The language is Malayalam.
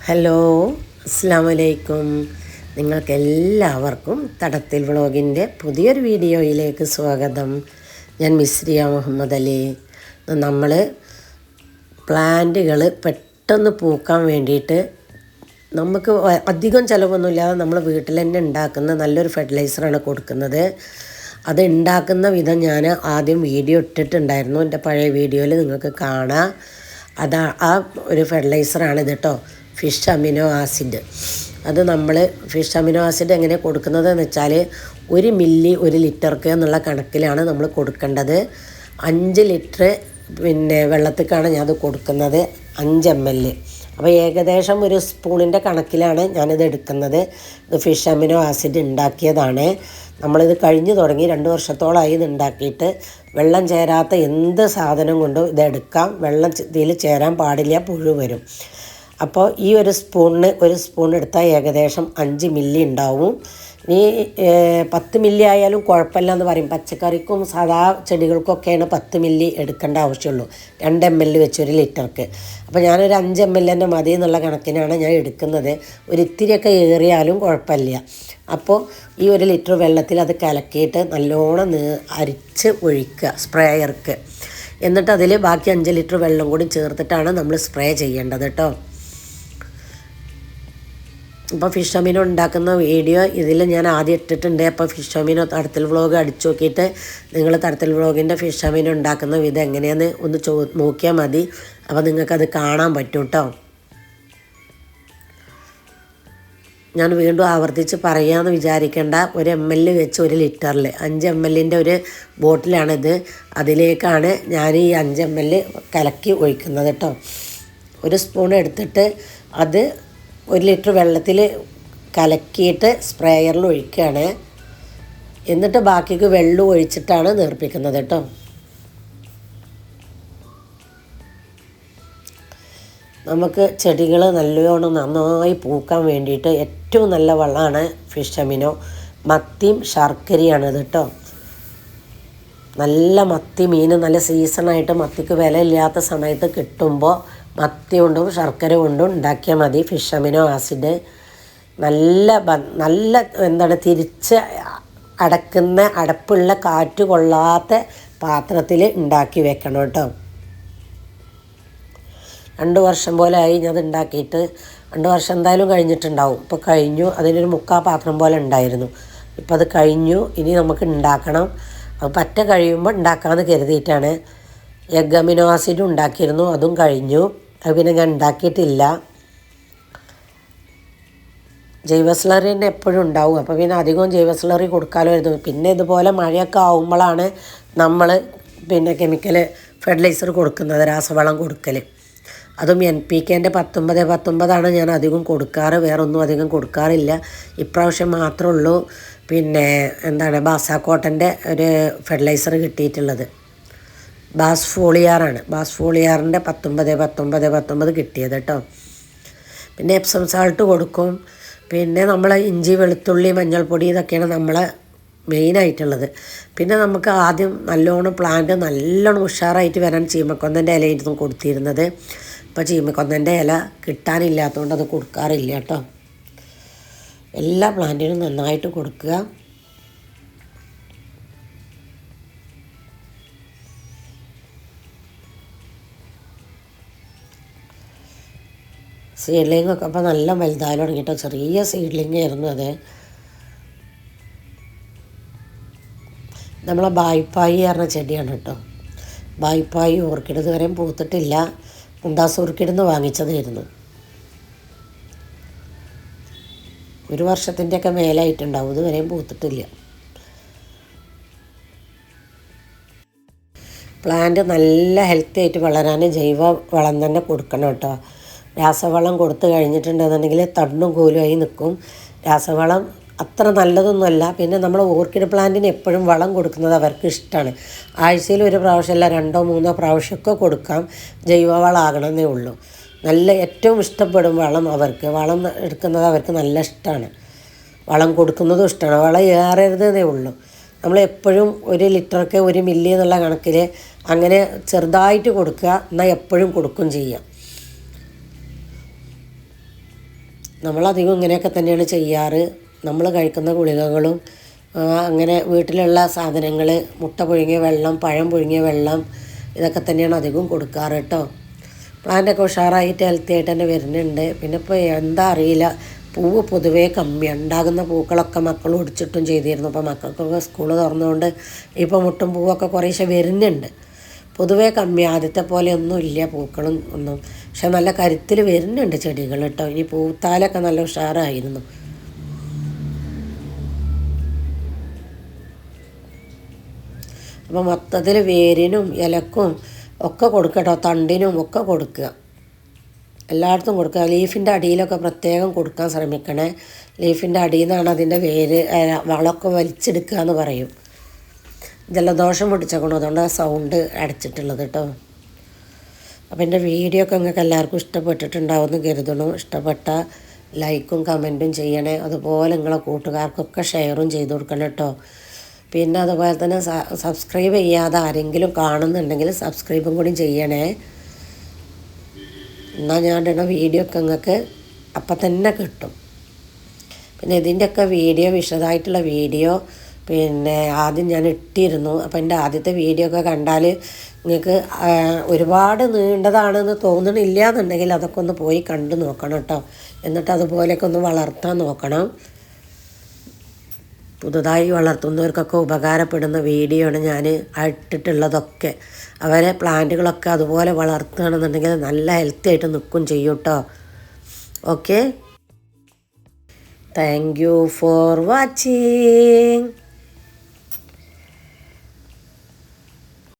ഹലോ, അസ്സലാമലൈക്കും. നിങ്ങൾക്കെല്ലാവർക്കും തടത്തിൽ വ്ളോഗിൻ്റെ പുതിയൊരു വീഡിയോയിലേക്ക് സ്വാഗതം. ഞാൻ മിസ്രിയ മുഹമ്മദ് അലി. നമ്മൾ പ്ലാന്റുകൾ പെട്ടെന്ന് പൂക്കാൻ വേണ്ടിയിട്ട് നമുക്ക് അധികം ചിലവൊന്നുമില്ലാതെ നമ്മൾ വീട്ടിൽ തന്നെ ഉണ്ടാക്കുന്ന നല്ലൊരു ഫെർട്ടിലൈസറാണ് കൊടുക്കുന്നത്. അത് ഉണ്ടാക്കുന്ന വിധം ഞാൻ ആദ്യം വീഡിയോ ഇട്ടിട്ടുണ്ടായിരുന്നു. എൻ്റെ പഴയ വീഡിയോയിൽ നിങ്ങൾക്ക് കാണാം. ആ ഒരു ഫെർട്ടിലൈസറാണ് ഇത് കേട്ടോ, ഫിഷ് അമിനോ ആസിഡ്. അത് നമ്മൾ ഫിഷ് അമിനോ ആസിഡ് എങ്ങനെ കൊടുക്കുന്നതെന്ന് വെച്ചാൽ 1 മില്ലി 1 ലിറ്റർക്ക് എന്നുള്ള കണക്കിലാണ് നമ്മൾ കൊടുക്കേണ്ടത്. 5 ലിറ്റർ വെള്ളത്തിലേക്കാണ് ഞാനത് കൊടുക്കുന്നത്, 5 ml. അപ്പോൾ ഏകദേശം ഒരു സ്പൂണിൻ്റെ കണക്കിലാണ് ഞാനിത് എടുക്കുന്നത്. ഇത് ഫിഷ് അമിനോ ആസിഡ് ഉണ്ടാക്കിയതാണ്. നമ്മളിത് കഴിഞ്ഞ് തുടങ്ങി 2 വർഷത്തോളമായി ഇത് ഉണ്ടാക്കിയിട്ട്. വെള്ളം ചേരാത്ത എന്ത് സാധനം കൊണ്ടും ഇതെടുക്കാം. വെള്ളം ഇതിൽ ചേരാൻ പാടില്ല, പുഴു വരും. അപ്പോൾ ഈ ഒരു സ്പൂൺ എടുത്താൽ ഏകദേശം 5 മില്ലി ഉണ്ടാവും. ഇനി 10 മില്ലി ആയാലും കുഴപ്പമില്ല എന്ന് പറയും. പച്ചക്കറിക്കും സാധാ ചെടികൾക്കൊക്കെയാണ് 10 മില്ലി എടുക്കേണ്ട ആവശ്യമുള്ളൂ, 2 ml വെച്ച് 1 ലിറ്റർക്ക്. അപ്പോൾ ഞാനൊരു 5 ml തന്നെ മതി എന്നുള്ള കണക്കിനാണ് ഞാൻ എടുക്കുന്നത്. ഒരു ഇത്തിരിയൊക്കെ ഏറിയാലും കുഴപ്പമില്ല. അപ്പോൾ ഈ 1 ലിറ്റർ വെള്ളത്തിൽ അത് കലക്കിയിട്ട് നല്ലോണം അരിച്ച് ഒഴിക്കുക സ്പ്രേയർക്ക്. എന്നിട്ട് അതിൽ ബാക്കി 5 ലിറ്റർ വെള്ളം കൂടി ചേർത്തിട്ടാണ് നമ്മൾ സ്പ്രേ ചെയ്യേണ്ടത് കേട്ടോ. ഇപ്പോൾ ഫിഷ് അമിനോ ഉണ്ടാക്കുന്ന വീഡിയോ ഇതിൽ ഞാൻ ആദ്യം ഇട്ടിട്ടുണ്ട്. അപ്പോൾ ഫിഷ് അമിനോ തടത്തിൽ വ്ളോഗ് അടിച്ചു നോക്കിയിട്ട് നിങ്ങൾ തടത്തിൽ വ്ളോഗിൻ്റെ ഫിഷ് അമിനോ ഉണ്ടാക്കുന്ന വിധം എങ്ങനെയാണെന്ന് ഒന്ന് നോക്കിയാൽ മതി. അപ്പോൾ നിങ്ങൾക്കത് കാണാൻ പറ്റും കേട്ടോ. ഞാൻ വീണ്ടും ആവർത്തിച്ച് പറയാമെന്ന് വിചാരിക്കേണ്ട. 1 ml വെച്ച് 1 ലിറ്ററിൽ 5 ml ഒരു ബോട്ടിലാണിത്. അതിലേക്കാണ് ഞാൻ ഈ 5 ml കലക്കി ഒഴിക്കുന്നത് കേട്ടോ. 1 സ്പൂൺ എടുത്തിട്ട് അത് 1 ലിറ്റർ വെള്ളത്തിൽ കലക്കിയിട്ട് സ്പ്രേയറിൽ ഒഴിക്കുകയാണ്. എന്നിട്ട് ബാക്കിക്ക് വെള്ളം ഒഴിച്ചിട്ടാണ് നേർപ്പിക്കുന്നത് കേട്ടോ. നമുക്ക് ചെടികൾ നല്ലോണം നന്നായി പൂക്കാൻ വേണ്ടിയിട്ട് ഏറ്റവും നല്ല വളമാണ് ഫിഷ് അമിനോ. മത്തിയും ശർക്കരയാണ് ഇത് കേട്ടോ. നല്ല മത്തി മീൻ നല്ല സീസണായിട്ട് മത്തിക്ക് വില ഇല്ലാത്ത സമയത്ത് കിട്ടുമ്പോൾ മത്തി കൊണ്ടും ശർക്കര കൊണ്ടും ഉണ്ടാക്കിയാൽ മതി ഫിഷ് അമിനോ ആസിഡ്. നല്ല തിരിച്ച് അടപ്പുള്ള കാറ്റ് കൊള്ളാത്ത പാത്രത്തിൽ ഉണ്ടാക്കി വെക്കണം കേട്ടോ. 2 വർഷം പോലെ ആയി ഞാനത് ഉണ്ടാക്കിയിട്ട്. 2 വർഷം എന്തായാലും കഴിഞ്ഞിട്ടുണ്ടാവും. ഇപ്പോൾ കഴിഞ്ഞു. അതിനൊരു 3/4 പാത്രം പോലെ ഉണ്ടായിരുന്നു. ഇപ്പോൾ അത് കഴിഞ്ഞു. ഇനി നമുക്ക് ഉണ്ടാക്കണം. അത് പറ്റ കഴിയുമ്പോൾ ഉണ്ടാക്കാമെന്ന് കരുതിയിട്ടാണ്. എഗ് അമിനോ ആസിഡും ഉണ്ടാക്കിയിരുന്നു, അതും കഴിഞ്ഞു. അത് പിന്നെ ഞാൻ ഉണ്ടാക്കിയിട്ടില്ല. ജൈവ സ്ലറി തന്നെ എപ്പോഴും ഉണ്ടാവും. അപ്പോൾ പിന്നെ അധികവും ജൈവ സ്ലറി കൊടുക്കാമായിരുന്നു. പിന്നെ ഇതുപോലെ മഴയൊക്കെ ആവുമ്പോഴാണ് നമ്മൾ കെമിക്കൽ ഫെർട്ടിലൈസർ കൊടുക്കുന്നത്, രാസവളം കൊടുക്കൽ. അതും NPKൻ്റെ 19 ഞാൻ അധികം കൊടുക്കാറ്. വേറൊന്നും അധികം കൊടുക്കാറില്ല. ഇപ്രാവശ്യം മാത്രമേ ഉള്ളൂ ബാസാക്കോട്ടൻ്റെ ഒരു ഫെർട്ടിലൈസർ കിട്ടിയിട്ടുള്ളത്. ബാസ്ഫോളിയാറാണ്. ബാസ്ഫോളിയാറിൻ്റെ 19 കിട്ടിയത് കേട്ടോ. പിന്നെ എപ്സം സാൾട്ട് കൊടുക്കും. പിന്നെ നമ്മൾ ഇഞ്ചി, വെളുത്തുള്ളി, മഞ്ഞൾപ്പൊടി ഇതൊക്കെയാണ് നമ്മളെ മെയിനായിട്ടുള്ളത്. പിന്നെ നമുക്ക് ആദ്യം നല്ലോണം ഉഷാറായിട്ട് വരാൻ ചീമക്കൊന്നൻ്റെ ഇലയായിരുന്നു കൊടുത്തിരുന്നത്. ഇപ്പോൾ ചീമക്കൊന്നൻ്റെ ഇല കിട്ടാനില്ലാത്തതുകൊണ്ട് അത് കൊടുക്കാറില്ല കേട്ടോ. എല്ലാ പ്ലാന്റിനും നന്നായിട്ട് കൊടുക്കുക. സീഡ്ലിങ്ങൊക്കെ അപ്പോൾ നല്ല വലുതായാലും തുടങ്ങിയിട്ടോ. ചെറിയ സീഡ്ലിംഗ് ആയിരുന്നു അത്. നമ്മളെ ബായ്പായി പറഞ്ഞ ചെടിയാണ് കേട്ടോ. ബായ്പായി ഓർക്കിഡ് ഇതുവരെയും പൂത്തിട്ടില്ല. മുണ്ടാസ് ഓർക്കിഡിൽ നിന്ന് വാങ്ങിച്ചതായിരുന്നു. 1 വർഷത്തിൻ്റെയൊക്കെ മേലായിട്ടുണ്ടാവും. ഇതുവരെയും പൂത്തിട്ടില്ല. പ്ലാന്റ് നല്ല ഹെൽത്തി ആയിട്ട് വളരാൻ ജൈവ വളം തന്നെ കൊടുക്കണം കേട്ടോ. രാസവളം കൊടുത്തു കഴിഞ്ഞിട്ടുണ്ടെന്നുണ്ടെങ്കിൽ തണ്ടും കൂലുമായി നിൽക്കും. രാസവളം അത്ര നല്ലതൊന്നുമല്ല. പിന്നെ നമ്മൾ ഓർക്കിഡ് പ്ലാന്റിന് എപ്പോഴും വളം കൊടുക്കുന്നത് അവർക്ക് ഇഷ്ടമാണ്. ആഴ്ചയിൽ 1 പ്രാവശ്യമല്ല 2-3 പ്രാവശ്യമൊക്കെ കൊടുക്കാം. ജൈവവളമാകണമെന്നേ ഉള്ളൂ. ഏറ്റവും ഇഷ്ടപ്പെടും വളം അവർക്ക്. വളം എടുക്കുന്നത് അവർക്ക് നല്ല ഇഷ്ടമാണ്. വളം കൊടുക്കുന്നതും ഇഷ്ടമാണ്. വളം ഏറരുതേ ഉള്ളൂ. നമ്മളെപ്പോഴും 1 ലിറ്റർക്ക് 1 മില്ലി എന്നുള്ള കണക്കിൽ അങ്ങനെ ചെറുതായിട്ട് കൊടുക്കുക. എന്നാൽ എപ്പോഴും കൊടുക്കും ചെയ്യാം. നമ്മളധികം ഇങ്ങനെയൊക്കെ തന്നെയാണ് ചെയ്യാറ്. നമ്മൾ കഴിക്കുന്ന ഗുളികകളും അങ്ങനെ വീട്ടിലുള്ള സാധനങ്ങൾ, മുട്ട പുഴുങ്ങിയ വെള്ളം, പഴം പുഴുങ്ങിയ വെള്ളം, ഇതൊക്കെ തന്നെയാണ് അധികം കൊടുക്കാറ് കേട്ടോ. പ്ലാന്റൊക്കെ ഉഷാറായിട്ട് ഹെൽത്തി ആയിട്ട് തന്നെ വരുന്നുണ്ട്. പിന്നെ ഇപ്പോൾ എന്താ അറിയില്ല, പൂവ് പൊതുവേ കമ്മിയാണ്. ഉണ്ടാകുന്ന പൂക്കളൊക്കെ മക്കൾ ഒടിച്ചിട്ടും ചെയ്തിരുന്നു. അപ്പോൾ മക്കൾക്കൊക്കെ സ്കൂൾ തുറന്നുകൊണ്ട് ഇപ്പോൾ മുട്ടും പൂവൊക്കെ കുറേശ്ശെ വരുന്നുണ്ട്. പൊതുവേ കമ്മി, ആദ്യത്തെ പോലെ ഒന്നും ഇല്ല പൂക്കളും ഒന്നും. പക്ഷെ നല്ല കരുത്തിൽ വരുന്നുണ്ട് ചെടികൾ കേട്ടോ. ഇനി പൂത്താലൊക്കെ നല്ല ഉഷാറായിരുന്നു. അപ്പോൾ മൊത്തത്തിൽ വേരിനും ഇലക്കും ഒക്കെ കൊടുക്കട്ടോ, തണ്ടിനും ഒക്കെ കൊടുക്കുക, എല്ലായിടത്തും കൊടുക്കുക. ലീഫിൻ്റെ അടിയിലൊക്കെ പ്രത്യേകം കൊടുക്കാൻ ശ്രമിക്കണേ. ലീഫിൻ്റെ അടിയിൽ നിന്നാണ് അതിൻ്റെ വേര് വളമൊക്കെ വലിച്ചെടുക്കുക എന്ന് പറയും. ജലദോഷം പിടിച്ചേക്കണം, അതുകൊണ്ട് ആ സൗണ്ട് അടച്ചിട്ടുള്ളത് കേട്ടോ. അപ്പോൾ എൻ്റെ വീഡിയോ ഒക്കെ നിങ്ങൾക്ക് എല്ലാവർക്കും ഇഷ്ടപ്പെട്ടിട്ടുണ്ടാവുമെന്ന് കരുതണു. ഇഷ്ടപ്പെട്ട ലൈക്കും കമൻറ്റും ചെയ്യണേ. അതുപോലെ നിങ്ങളെ കൂട്ടുകാർക്കൊക്കെ ഷെയറും ചെയ്ത് കൊടുക്കണം കേട്ടോ. പിന്നെ അതുപോലെ തന്നെ സബ്സ്ക്രൈബ് ചെയ്യാതെ ആരെങ്കിലും കാണുന്നുണ്ടെങ്കിൽ സബ്സ്ക്രൈബും കൂടി ചെയ്യണേ. എന്നാൽ ഞാൻ ഇടുന്ന വീഡിയോ ഒക്കെ നിങ്ങൾക്ക് അപ്പം തന്നെ കിട്ടും. പിന്നെ ഇതിൻ്റെയൊക്കെ വീഡിയോ, വിശദമായിട്ടുള്ള വീഡിയോ പിന്നെ ആദ്യം ഞാൻ ഇട്ടിരുന്നു. അപ്പോൾ എൻ്റെ ആദ്യത്തെ വീഡിയോ ഒക്കെ കണ്ടാൽ നിങ്ങൾക്ക് ഒരുപാട് നീണ്ടതാണെന്ന് തോന്നണില്ല എന്നുണ്ടെങ്കിൽ അതൊക്കെ ഒന്ന് പോയി കണ്ടു നോക്കണം കേട്ടോ. എന്നിട്ട് അതുപോലെയൊക്കെ ഒന്ന് വളർത്താൻ നോക്കണം. പുതുതായി വളർത്തുന്നവർക്കൊക്കെ ഉപകാരപ്പെടുന്ന വീഡിയോ ആണ് ഞാൻ ഇട്ടിട്ടുള്ളതൊക്കെ. അവരെ പ്ലാന്റുകളൊക്കെ അതുപോലെ വളർത്തുകയാണെന്നുണ്ടെങ്കിൽ നല്ല ഹെൽത്തി ആയിട്ട് നിൽക്കും ചെയ്യും കേട്ടോ. Okay, thank you for watching.